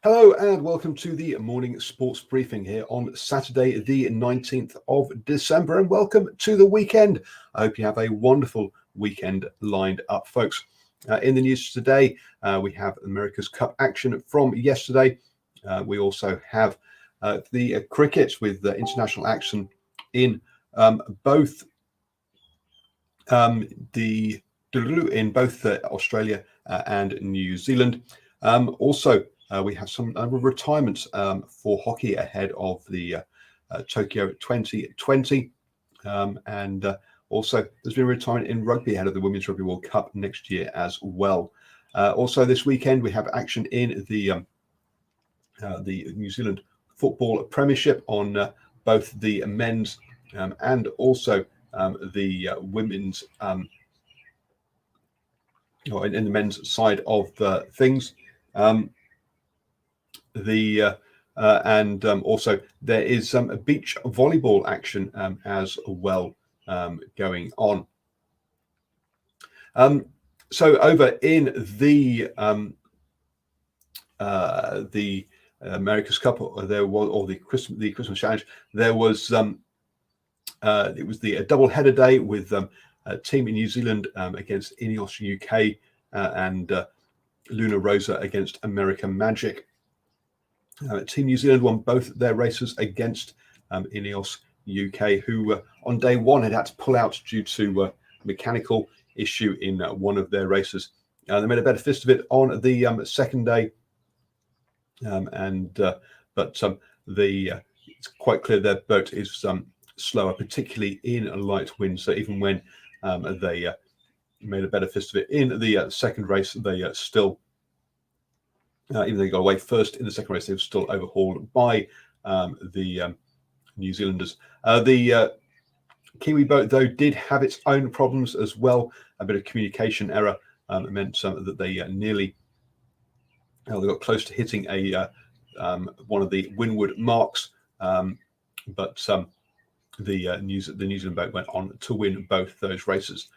Hello and welcome to the morning sports briefing here on Saturday, the 19th of December, and welcome to the weekend. I hope you have a wonderful weekend lined up, folks. In the news today, we have America's Cup action from yesterday. We also have the cricket with international action in both Australia and New Zealand. Also, we have some retirements for hockey ahead of the Tokyo 2020. And also, there's been a retirement in rugby ahead of the Women's Rugby World Cup next year as well. Also, this weekend, we have action in the New Zealand Football Premiership on both the men's and also the women's, in the men's side of things. Also there is some beach volleyball action as well going on. So over in the America's Cup, the Christmas Challenge, there was it was the double header day with Team in New Zealand against Ineos UK and Luna Rosa against American Magic. Team New Zealand won both their races against Ineos UK, who on day one had to pull out due to mechanical issue in one of their races. They made a better fist of it on the second day, but it's quite clear their boat is slower, particularly in a light wind. So even when they made a better fist of it in the second race, they still, even though they got away first in the second race, they were still overhauled by the New Zealanders. The Kiwi boat, though, did have its own problems as well. A bit of communication error meant that they nearly they got close to hitting one of the windward marks, but the New Zealand boat went on to win both those races.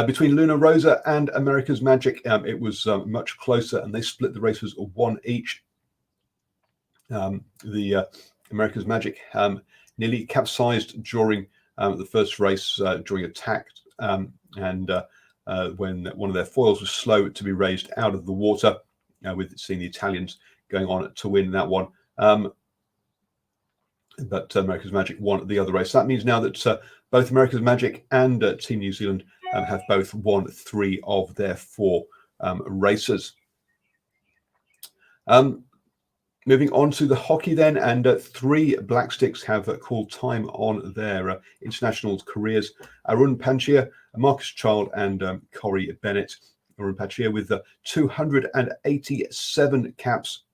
Between Luna Rosa and America's Magic, it was much closer, and they split the races one each. The America's Magic nearly capsized during the first race during attack, and when one of their foils was slow to be raised out of the water, with seeing the Italians going on to win that one. But America's Magic won the other race. So that means now that both America's Magic and Team New Zealand have both won 3 of their 4 races. Moving on to the hockey then, and 3 Black Sticks have called time on their international careers. Arun Panchir, Marcus Child and Corey Bennett. Arun Panchir with 287 caps.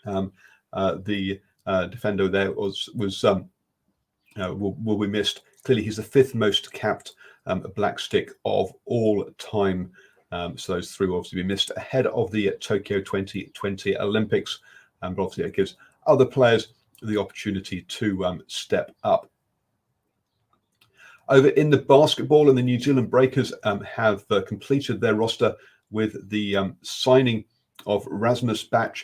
The defender there will be missed. Clearly, he's the 5th most capped Black Stick of all time. So those 3 will obviously be missed ahead of the Tokyo 2020 Olympics. But obviously, it gives other players the opportunity to step up. Over in the basketball, and the New Zealand Breakers have completed their roster with the signing of Rasmus Bach,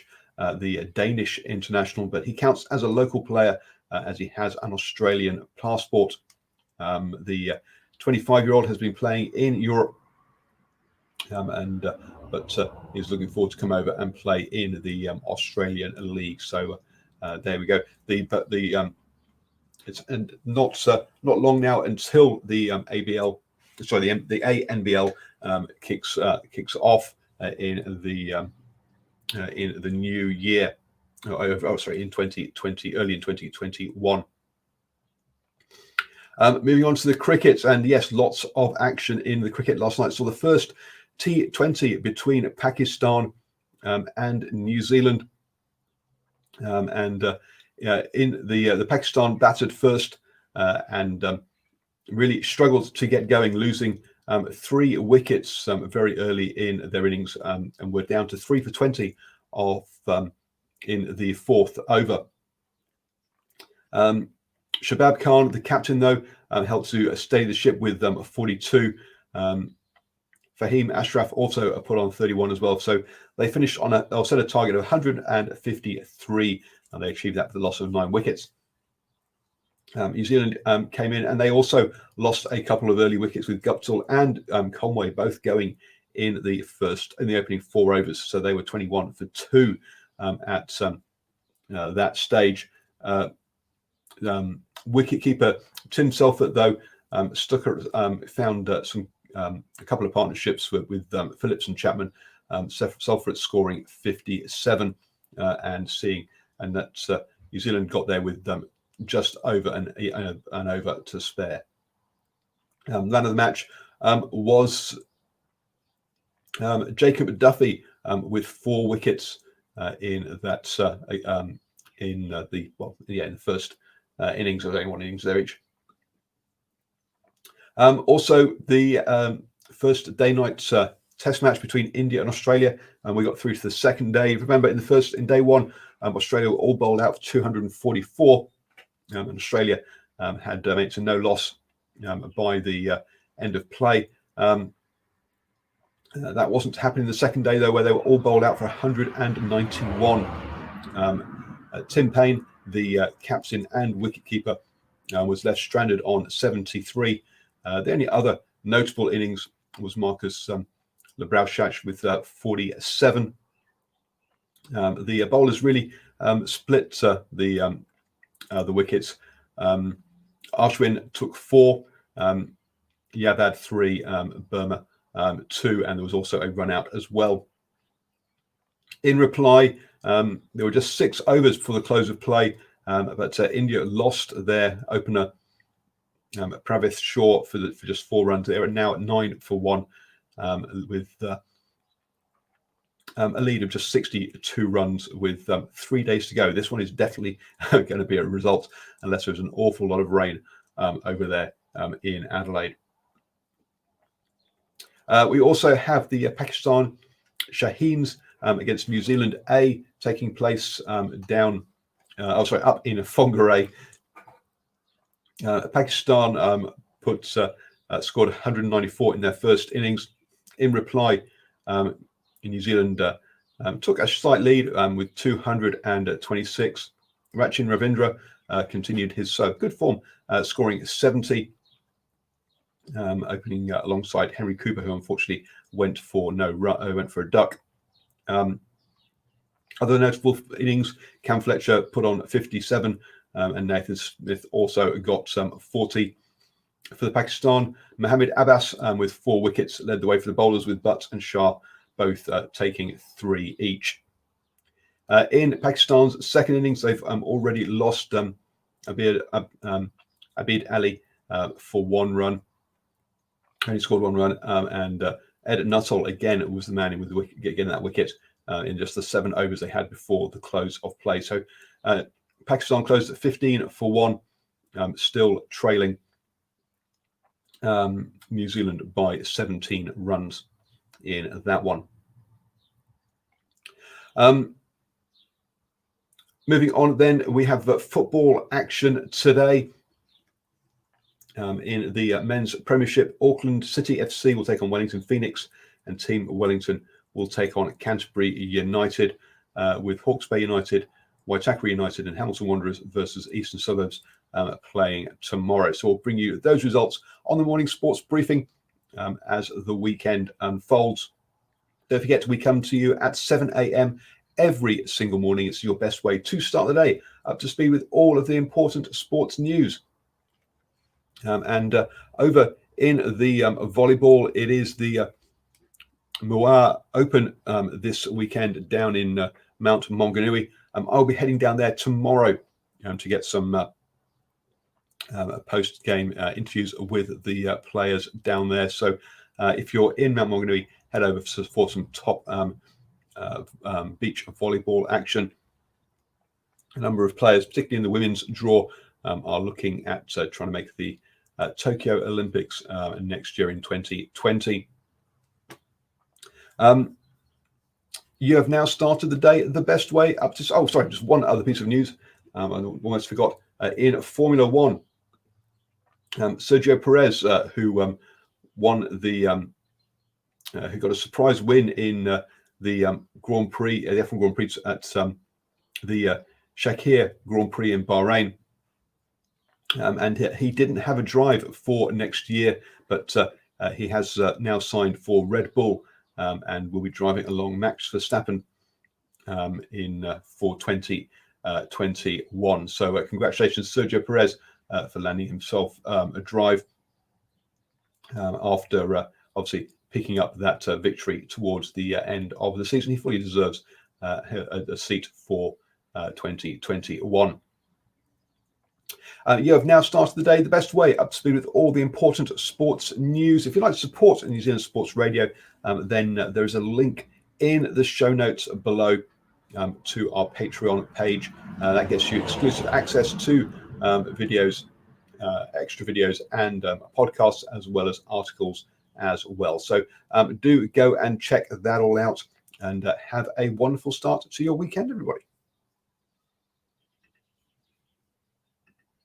the Danish international, but he counts as a local player as he has an Australian passport. The 25-year-old has been playing in Europe, but he's looking forward to come over and play in the Australian League. So there we go. It's not long now until the ANBL kicks off in the new year. In 2020, early in 2021. Moving on to the cricket, and yes, lots of action in the cricket last night. So the first T20 between Pakistan and New Zealand, in the Pakistan batted first and really struggled to get going, losing 3 wickets very early in their innings, and were down to 3 for 20 in the 4th over. Shabab Khan, the captain, though, helped to steady the ship with 42. Fahim Ashraf also put on 31 as well. So they finished on they'll set a target of 153, and they achieved that with the loss of 9 wickets. New Zealand came in, and they also lost a couple of early wickets with Guptill and Conway both going in the opening 4 overs. So they were 21 for 2 at that stage. Wicketkeeper Tim Selford, though, found a couple of partnerships with Phillips and Chapman. Selford scoring 57 and that New Zealand got there with just over an over to spare. Man of the match was Jacob Duffy with 4 wickets in that in the first innings. There was only 1 innings there each. Also, the first day-night test match between India and Australia, and we got through to the second day. Remember, in day 1, Australia were all bowled out for 244, and Australia had made to no loss by the end of play. That wasn't happening the second day, though, where they were all bowled out for 191. Tim Paine, the captain and wicketkeeper, was left stranded on 73. The only other notable innings was Marcus Labrauschach with 47. The bowlers really split the wickets. Ashwin took 4, Yabad 3, Burma 2, and there was also a run out as well. In reply, there were just 6 overs before the close of play, but India lost their opener, Pravith Shaw, for just 4 runs. They are now at 9 for 1, with a lead of just 62 runs with 3 days to go. This one is definitely going to be a result unless there's an awful lot of rain over there in Adelaide. We also have the Pakistan Shaheens against New Zealand A taking place up in Whangarei. Pakistan scored 194 in their first innings. In reply, New Zealand took a slight lead with 226. Rachin Ravindra continued his good form, scoring 70, opening alongside Henry Cooper, who unfortunately went for a duck. Other notable innings: Cam Fletcher put on 57, and Nathan Smith also got 40. For the Pakistan, Mohammad Abbas with 4 wickets led the way for the bowlers, with Butt and Shah both taking 3 each. In Pakistan's second innings, they've already lost Abid Ali for 1 run. Only scored 1 run, and Ed Nuttall again was the man in with the wicket, getting that wicket in just the 7 overs they had before the close of play. So Pakistan closed at 15 for 1, still trailing New Zealand by 17 runs in that one. Moving on, then we have football action today. In the men's Premiership, Auckland City FC will take on Wellington Phoenix, and Team Wellington will take on Canterbury United, with Hawke's Bay United, Waitakere United, and Hamilton Wanderers versus Eastern Suburbs playing tomorrow. So we'll bring you those results on the morning sports briefing as the weekend unfolds. Don't forget, we come to you at 7 a.m. every single morning. It's your best way to start the day up to speed with all of the important sports news. And over in the volleyball, it is the Moa Open this weekend down in Mount Maunganui. I'll be heading down there tomorrow to get some post-game interviews with the players down there. So if you're in Mount Maunganui, head over for some top beach volleyball action. A number of players, particularly in the women's draw, are looking at trying to make the Tokyo Olympics next year in 2020. You have now started the day the best way up to... Oh, sorry, just one other piece of news. I almost forgot. In Formula One, Sergio Perez, who won the who got a surprise win in the Grand Prix, the F1 Grand Prix at the Shakir Grand Prix in Bahrain. And he didn't have a drive for next year, but he has now signed for Red Bull and will be driving along Max Verstappen for 2021. So congratulations, Sergio Perez, for landing himself a drive after obviously picking up that victory towards the end of the season. He fully deserves a seat for 2021. You have now started the day the best way, up to speed with all the important sports news. If you'd like to support New Zealand Sports Radio, then there is a link in the show notes below to our Patreon page. That gets you exclusive access to videos, extra videos, and podcasts, as well as articles as well. So do go and check that all out, and have a wonderful start to your weekend, everybody.